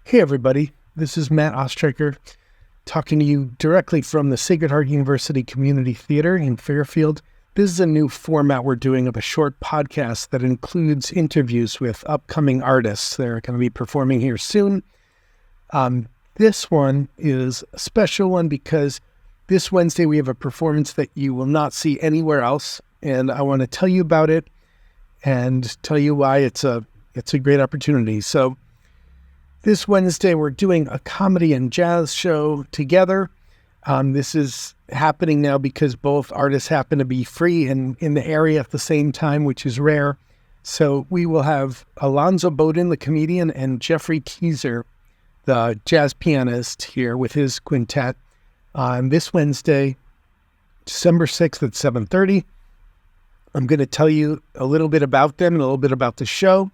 Hey everybody, this is Matt Ostreicher talking to you directly from the Sacred Heart University Community Theater in Fairfield. This is a new format we're doing of a short podcast that includes interviews with upcoming artists. They're going to be performing here soon. This one is a special one because this Wednesday we have a performance that you will not see anywhere else, and I want to tell you about it and tell you why it's a great opportunity. So this Wednesday, we're doing a comedy and jazz show together. This is happening now because both artists happen to be free and in the area at the same time, which is rare. So we will have Alonzo Boden, the comedian, and Geoffrey Keezer, the jazz pianist, here with his quintet on this Wednesday, December 6th at 7:30. I'm going to tell you a little bit about them and a little bit about the show.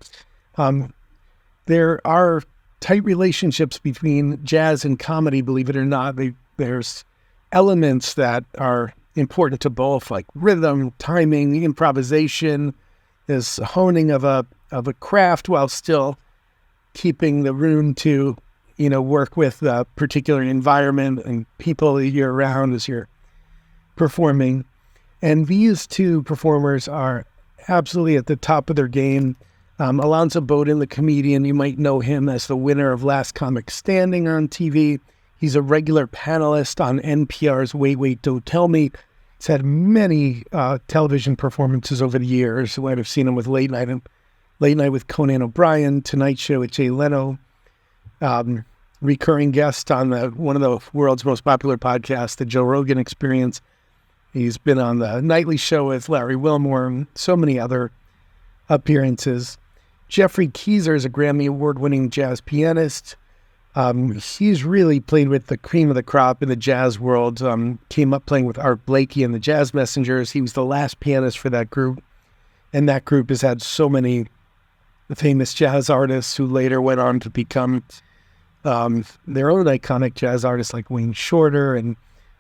There are tight relationships between jazz and comedy, believe it or not. There's elements that are important to both, like rhythm, timing, improvisation, this honing of a craft while still keeping the room to, work with the particular environment and people that you're around as you're performing. And these two performers are absolutely at the top of their game. Alonzo Bodden, the comedian, you might know him as the winner of Last Comic Standing on TV. He's a regular panelist on NPR's Wait, Wait, Don't Tell Me. He's had many television performances over the years. You might have seen him with Late Night with Conan O'Brien, Tonight Show with Jay Leno, recurring guest on one of the world's most popular podcasts, The Joe Rogan Experience. He's been on the Nightly Show with Larry Wilmore and so many other appearances. Geoffrey Keezer is a Grammy Award-winning jazz pianist. He's really played with the cream of the crop in the jazz world. Came up playing with Art Blakey and the Jazz Messengers. He was the last pianist for that group. And that group has had so many famous jazz artists who later went on to become their own iconic jazz artists like Wayne Shorter and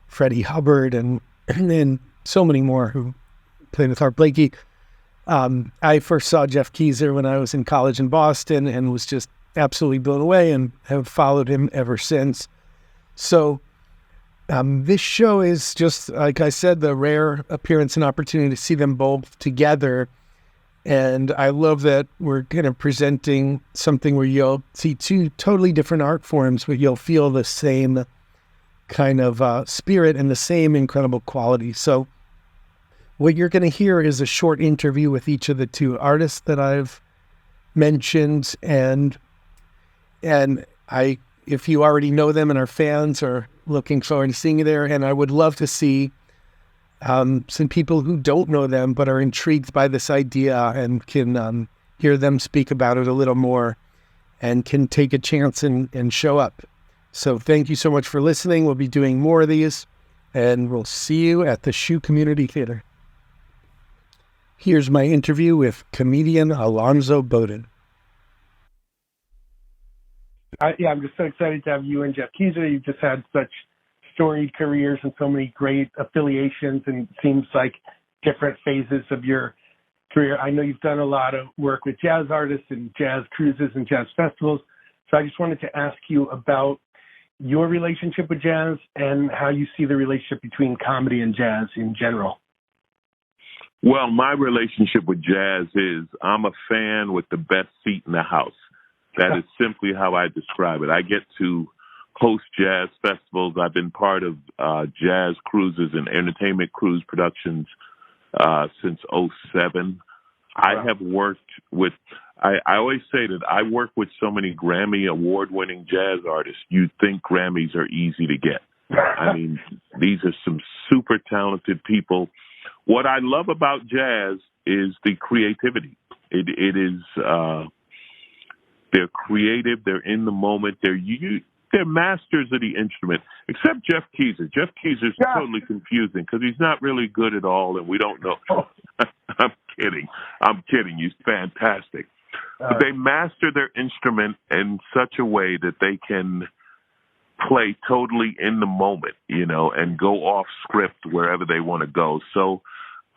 Freddie Hubbard and so many more who played with Art Blakey. I first saw Geoff Keezer when I was in college in Boston and was just absolutely blown away and have followed him ever since. So this show is just, like I said, the rare appearance and opportunity to see them both together. And I love that we're kind of presenting something where you'll see two totally different art forms, but you'll feel the same kind of spirit and the same incredible quality. So what you're going to hear is a short interview with each of the two artists that I've mentioned, and if you already know them and are fans, are looking forward to seeing you there. And I would love to see some people who don't know them but are intrigued by this idea and can hear them speak about it a little more and can take a chance and show up. So thank you so much for listening. We'll be doing more of these, and we'll see you at the Shoe Community Theater. Here's my interview with comedian Alonzo Bodden. I'm just so excited to have you and Geoff Keezer. You've just had such storied careers and so many great affiliations, and it seems like different phases of your career. I know you've done a lot of work with jazz artists and jazz cruises and jazz festivals. So I just wanted to ask you about your relationship with jazz and how you see the relationship between comedy and jazz in general. Well, my relationship with jazz is I'm a fan with the best seat in the house. That is simply how I describe it. I get to host jazz festivals. I've been part of jazz cruises and entertainment cruise productions since '07. I have worked with, I always say that I work with so many Grammy award-winning jazz artists. You'd think Grammys are easy to get. I mean, these are some super talented people. What I love about jazz is the creativity. It is, they're creative, they're in the moment, they're masters of the instrument, except Geoff Keezer. Geoff Keezer's totally confusing because he's not really good at all, and we don't know. I'm kidding. He's fantastic. But they master their instrument in such a way that they can play totally in the moment, and go off script wherever they want to go. So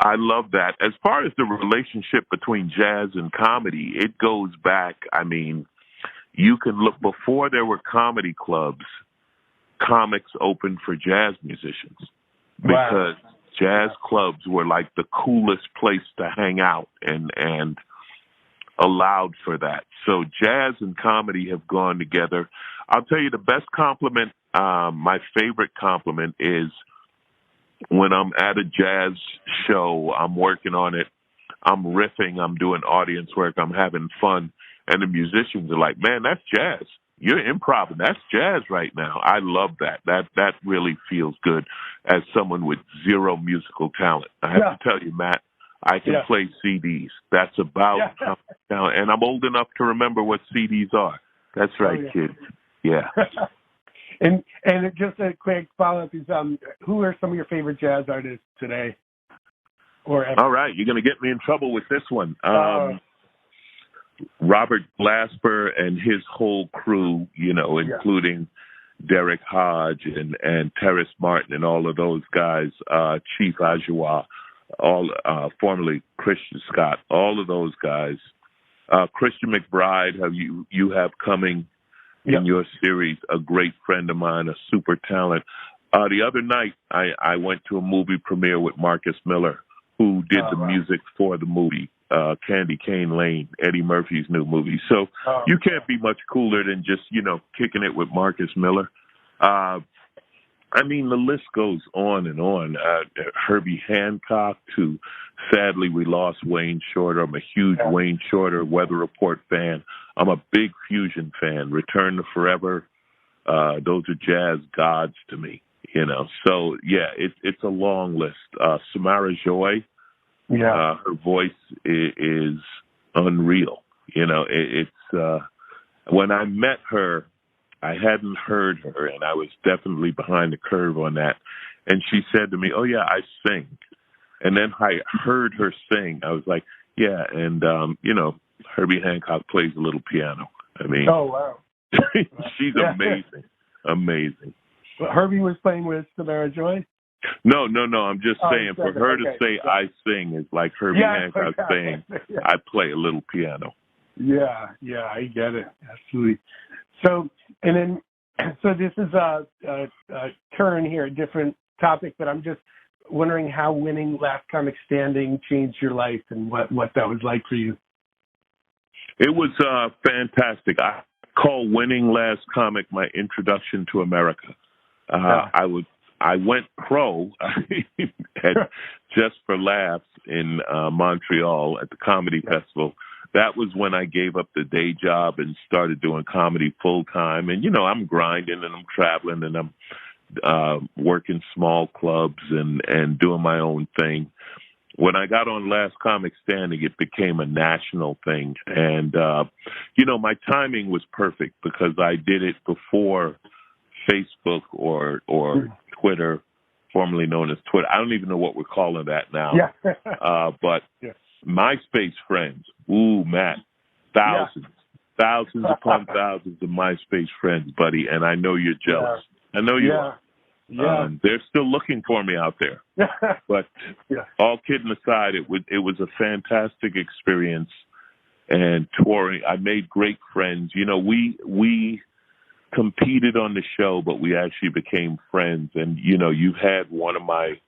I love that. As far as the relationship between jazz and comedy, it goes back, you can look, before there were comedy clubs, comics opened for jazz musicians because jazz clubs were like the coolest place to hang out and allowed for that. So jazz and comedy have gone together. I'll tell you the best compliment, my favorite compliment is when I'm at a jazz show, I'm working on it, I'm riffing, I'm doing audience work, I'm having fun, and the musicians are like, man, that's jazz. You're improv. That's jazz right now. I love that. That really feels good as someone with zero musical talent. I have to tell you, Matt, I can play CDs. That's about talent. And I'm old enough to remember what CDs are. That's right, kids. Yeah. and just a quick follow-up is, who are some of your favorite jazz artists today? Or ever? All right, you're going to get me in trouble with this one. Robert Glasper and his whole crew, including Derek Hodge and Terrace Martin and all of those guys, Chief Ajoa, all formerly Christian Scott, all of those guys. Christian McBride, you have coming in your series, a great friend of mine, a super talent. The other night, I went to a movie premiere with Marcus Miller, who did the music for the movie. Candy Cane Lane, Eddie Murphy's new movie. So you can't be much cooler than just, kicking it with Marcus Miller. I mean, the list goes on and on. Herbie Hancock, to sadly we lost Wayne Shorter. I'm a huge Wayne Shorter Weather Report fan. I'm a big Fusion fan. Return to Forever. Those are jazz gods to me, So, yeah, it's a long list. Samara Joy. Her voice is unreal. It's when I met her, I hadn't heard her, and I was definitely behind the curve on that. And she said to me, "Oh yeah, I sing." And then I heard her sing. I was like, "Yeah," and Herbie Hancock plays a little piano. I mean, oh wow, she's amazing. Well, Herbie was playing with Samara Joy. No. I'm just saying, for her to say I sing is like Herbie Hancock saying I play a little piano. Yeah, I get it. Absolutely. So, this is a turn here, a different topic, but I'm just wondering how winning Last Comic Standing changed your life and what that was like for you. It was fantastic. I call winning Last Comic my introduction to America. I went pro at Just for Laughs in Montreal at the Comedy Festival. That was when I gave up the day job and started doing comedy full time. And, I'm grinding and I'm traveling and I'm working small clubs and doing my own thing. When I got on Last Comic Standing, it became a national thing. And, my timing was perfect because I did it before Facebook or Twitter, formerly known as Twitter. I don't even know what we're calling that now. But MySpace friends. Ooh, Matt. Thousands upon thousands of MySpace friends, buddy. And I know you're jealous. I know you are. They're still looking for me out there. But all kidding aside, it was a fantastic experience. And touring, I made great friends. We competed on the show, but we actually became friends. And, you've had one of my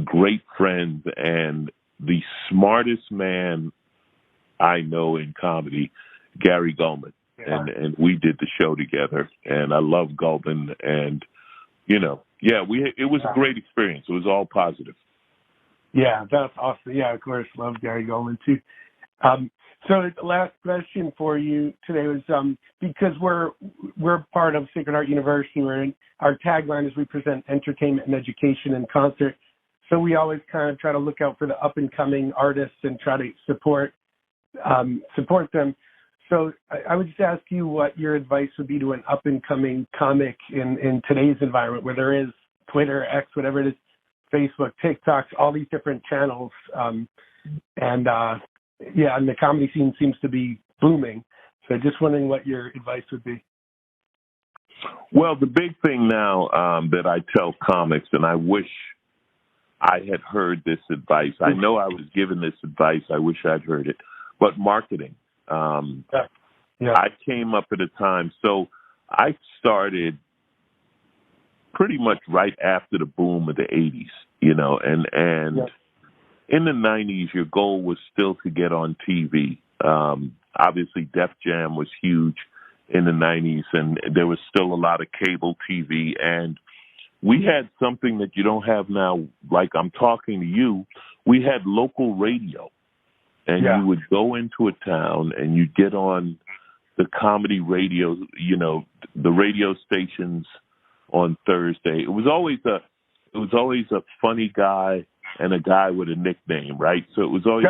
great friends and the smartest man I know in comedy, Gary Gulman. And we did the show together. And I love Gulman. And, it was a great experience. It was all positive. Yeah, that's awesome. Yeah, of course, love Gary Gulman too. So the last question for you today was, because we're part of Sacred Heart University, our tagline is we present entertainment and education in concert. So we always kind of try to look out for the up and coming artists and try to support them. So I would just ask you what your advice would be to an up and coming comic in today's environment, where there is Twitter, X, whatever it is, Facebook, TikToks, all these different channels, and the comedy scene seems to be booming. So just wondering what your advice would be. Well, the big thing now that I tell comics, and I wish I had heard this advice. I know I was given this advice. I wish I'd heard it. But marketing. Yeah. I came up at a time. So I started pretty much right after the boom of the 80s, and in the 90s, your goal was still to get on TV. Obviously, Def Jam was huge in the 90s, and there was still a lot of cable TV. And we had something that you don't have now, like I'm talking to you. We had local radio, and you would go into a town and you'd get on the comedy radio, the radio stations on Thursday. It was always a funny guy and a guy with a nickname, right? So it was always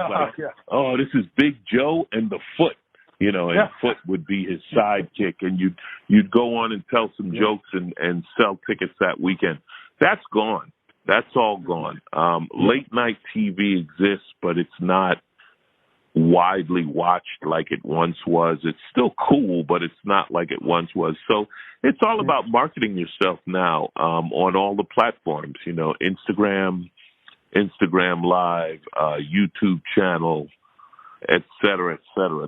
oh, this is Big Joe and the Foot, and Foot would be his sidekick, and you'd go on and tell some jokes and sell tickets that weekend. That's gone. That's all gone. Late night TV exists, but it's not widely watched like it once was. It's still cool, but it's not like it once was. So it's all about marketing yourself now on all the platforms, Instagram Live, YouTube channel, et cetera, et cetera.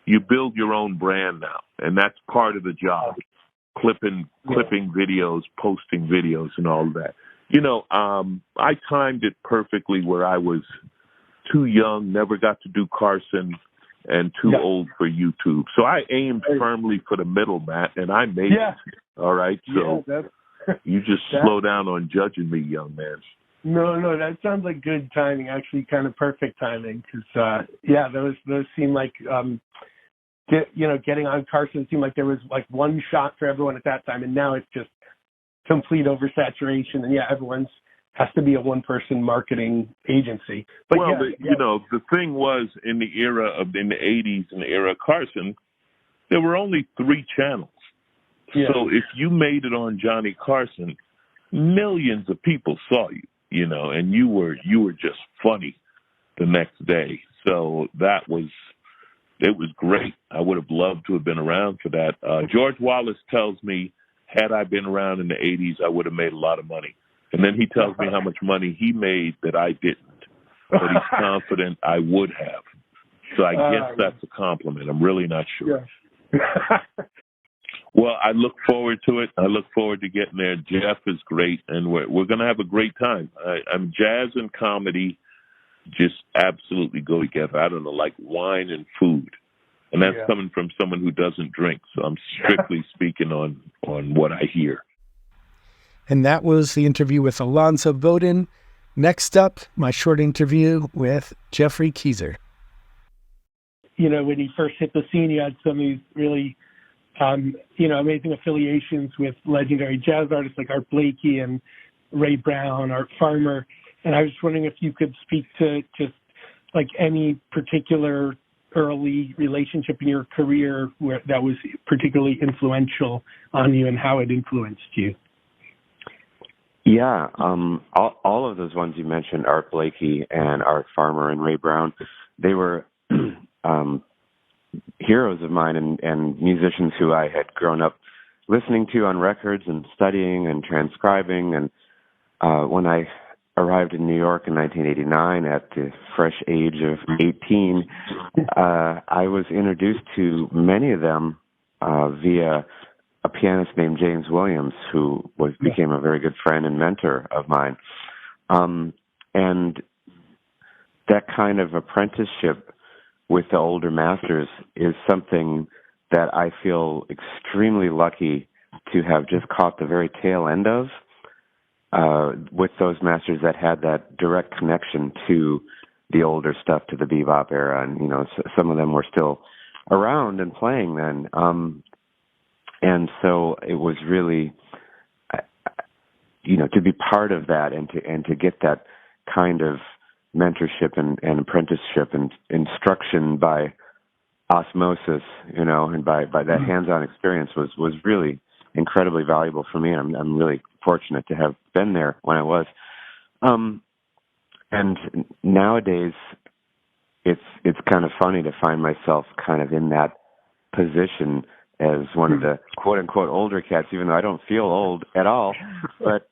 You build your own brand now, and that's part of the job. Clipping videos, posting videos, and all of that. I timed it perfectly where I was too young, never got to do Carson, and too old for YouTube. So I aimed firmly for the middle, Matt, and I made it. All right? So you just slow down on judging me, young man. No, that sounds like good timing, actually kind of perfect timing, because, those seem like, getting on Carson seemed like there was like one shot for everyone at that time, and now it's just complete oversaturation, and everyone's has to be a one-person marketing agency. But the thing was in the 80s, in the era of Carson, there were only 3 channels. Yeah. So if you made it on Johnny Carson, millions of people saw you, and you were just funny the next day. So it was great. I would have loved to have been around for that. George Wallace tells me, had I been around in the 80s, I would have made a lot of money. And then he tells me how much money he made that I didn't, but he's confident I would have. So I guess that's a compliment. I'm really not sure. Yeah. Well, I look forward to it. I look forward to getting there. Jeff is great, and we're going to have a great time. Jazz and comedy just absolutely go together. I don't know, like wine and food. And that's coming from someone who doesn't drink. So I'm strictly speaking on what I hear. And that was the interview with Alonzo Boden. Next up, my short interview with Geoffrey Keezer. When he first hit the scene, he had some of these really, amazing affiliations with legendary jazz artists like Art Blakey and Ray Brown, Art Farmer. And I was wondering if you could speak to just like any particular early relationship in your career that was particularly influential on you and how it influenced you. Yeah, all of those ones you mentioned, Art Blakey and Art Farmer and Ray Brown, they were heroes of mine and musicians who I had grown up listening to on records and studying and transcribing. And when I arrived in New York in 1989 at the fresh age of 18, I was introduced to many of them via a pianist named James Williams, who became a very good friend and mentor of mine. And that kind of apprenticeship with the older masters is something that I feel extremely lucky to have just caught the very tail end of, with those masters that had that direct connection to the older stuff, to the bebop era. And, some of them were still around and playing then. And so it was really, to be part of that and to get that kind of mentorship and apprenticeship and instruction by osmosis, and by that hands-on experience was really incredibly valuable for me. I'm really fortunate to have been there when I was. And nowadays, it's kind of funny to find myself kind of in that position as one of the quote-unquote older cats, even though I don't feel old at all. But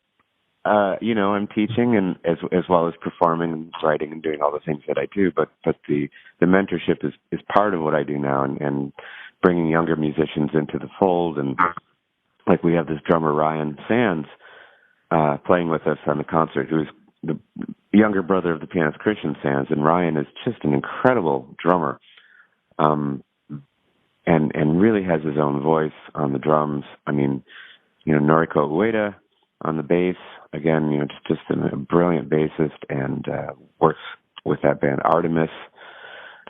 I'm teaching and as well as performing and writing and doing all the things that I do. But the mentorship is part of what I do now, and bringing younger musicians into the fold. And like we have this drummer Ryan Sands playing with us on the concert, who's the younger brother of the pianist Christian Sands, and Ryan is just an incredible drummer, and really has his own voice on the drums. I mean, Noriko Ueda on the bass, again, just a brilliant bassist, and works with that band Artemis,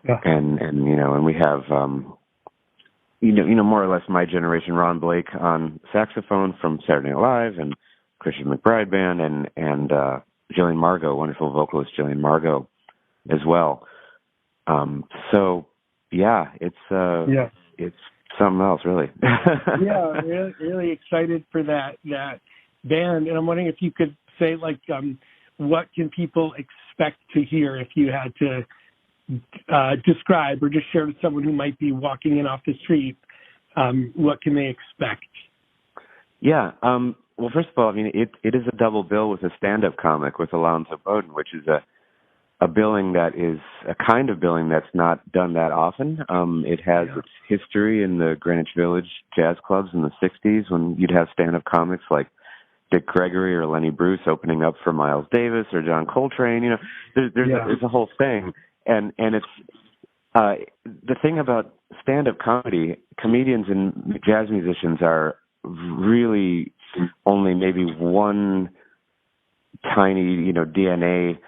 and we have more or less my generation, Ron Blake on saxophone from Saturday Night Live, and Christian McBride Band, and Jillian Margot, wonderful vocalist Jillian Margot as well. So yeah, it's something else, really. Yeah, really excited for that band. And I'm wondering if you could say, what can people expect to hear if you had to describe or just share with someone who might be walking in off the street, what can they expect? Yeah. Well, first of all, I mean, it is a double bill with a stand-up comic with Alonzo Boden, which is a billing that is a kind of billing that's not done that often. It has its history in the Greenwich Village jazz clubs in the 60s when you'd have stand-up comics like Dick Gregory or Lenny Bruce opening up for Miles Davis or John Coltrane. There's a whole thing. And it's the thing about stand-up comedy, comedians and jazz musicians are really only maybe one tiny, DNA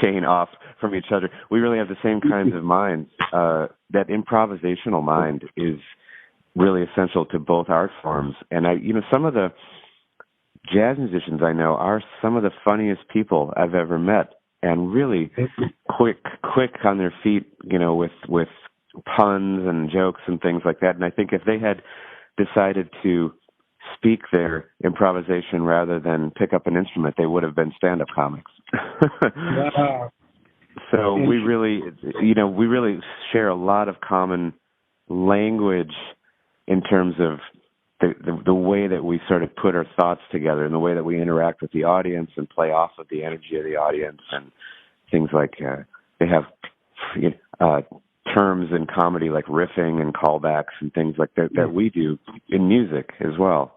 chain off from each other. We really have the same kinds of minds. That improvisational mind is really essential to both art forms. And some of the jazz musicians I know are some of the funniest people I've ever met, and really quick on their feet, with puns and jokes and things like that. And I think if they had decided to speak their improvisation rather than pick up an instrument, they would have been stand-up comics. Wow. So we really share a lot of common language in terms of the way that we sort of put our thoughts together and the way that we interact with the audience and play off of the energy of the audience, and things like they have terms in comedy like riffing and callbacks and things like that we do in music as well.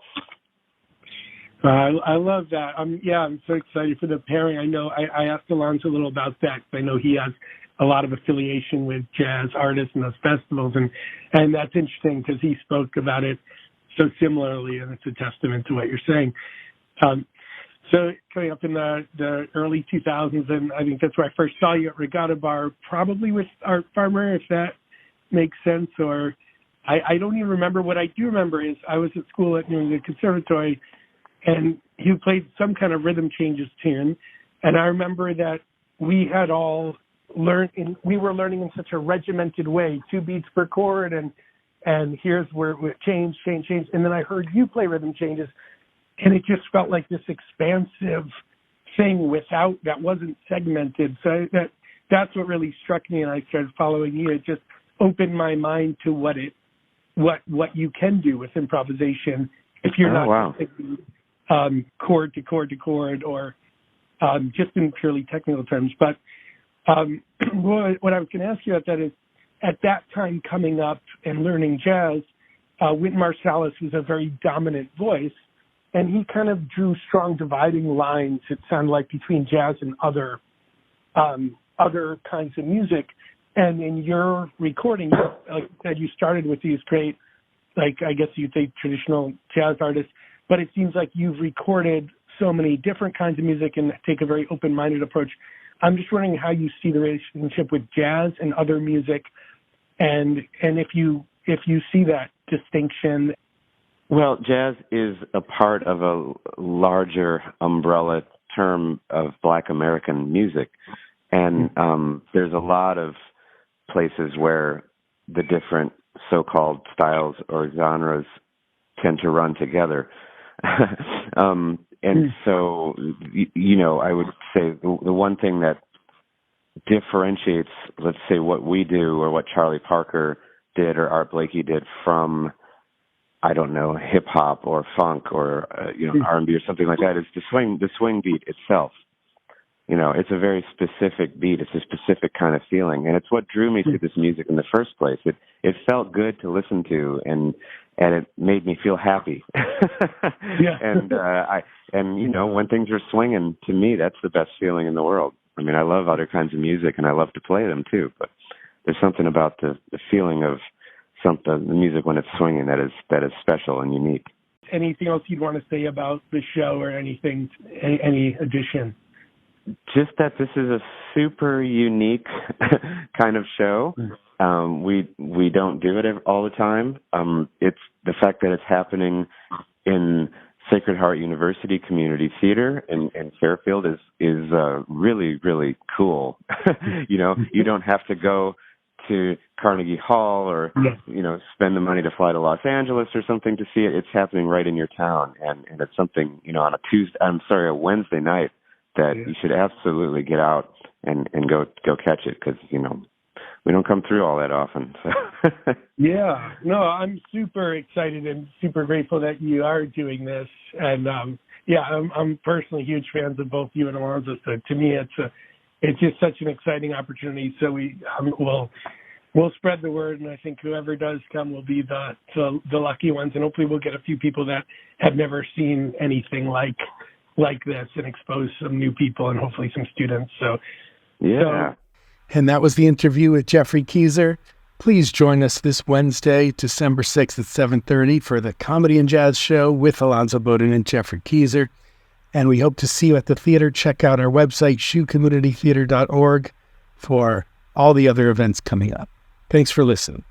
I love that. I'm so excited for the pairing. I know I asked Alonzo a little about that, because I know he has a lot of affiliation with jazz artists and those festivals, and that's interesting because he spoke about it so similarly, and it's a testament to what you're saying. So coming up in the early 2000s, and I think that's where I first saw you at Regatta Bar, probably with Art Farmer, if that makes sense. Or I don't even remember. What I do remember is I was at school at New England Conservatory, and he played some kind of rhythm changes tune, and I remember that we had all we were learning in such a regimented way, 2 beats per chord, and here's where it change. And then I heard you play rhythm changes, and it just felt like this expansive thing that wasn't segmented. So that's what really struck me, and I started following you. It just opened my mind to what you can do with improvisation if you're not thinking chord to chord to chord, or just in purely technical terms. But what I was going to ask you about that is, at that time coming up and learning jazz, Wynton Marsalis was a very dominant voice, and he kind of drew strong dividing lines, it sounded like, between jazz and other kinds of music. And in your recording, like you said, you started with these great, I guess you'd say traditional jazz artists, but it seems like you've recorded so many different kinds of music and take a very open-minded approach. I'm just wondering how you see the relationship with jazz and other music, and if you see that distinction. Well, jazz is a part of a larger umbrella term of Black American music, and there's a lot of places where the different so-called styles or genres tend to run together. And so, I would say the one thing that differentiates, let's say, what we do or what Charlie Parker did or Art Blakey did from I don't know, hip hop or funk or R&B or something like that. It's the swing beat itself. It's a very specific beat. It's a specific kind of feeling, and it's what drew me to this music in the first place. It felt good to listen to, and it made me feel happy. Yeah. And when things are swinging, to me, that's the best feeling in the world. I mean, I love other kinds of music, and I love to play them too. But there's something about the feeling of the music when it's swinging that is special and unique. Anything else you'd want to say about the show or anything? Any addition? Just that this is a super unique kind of show. We don't do it all the time. It's the fact that it's happening in Sacred Heart University Community Theater in Fairfield is really, really cool. You don't have to go to Carnegie Hall or spend the money to fly to Los Angeles or something to see it. It's happening right in your town, and it's something on a Wednesday night that you should absolutely get out and go catch it, because we don't come through all that often. So. Yeah, no, I'm super excited and super grateful that you are doing this, and I'm personally huge fans of both you and Alonzo. So to me, it's just such an exciting opportunity. So we'll spread the word, and I think whoever does come will be the lucky ones, and hopefully we'll get a few people that have never seen anything like this and expose some new people and hopefully some students. And that was the interview with Geoffrey Keezer. Please join us this Wednesday, December 6th at 7:30 for the Comedy and Jazz Show with Alonzo Boden and Geoffrey Keezer. And we hope to see you at the theater. Check out our website, shoecommunitytheater.org, for all the other events coming up. Thanks for listening.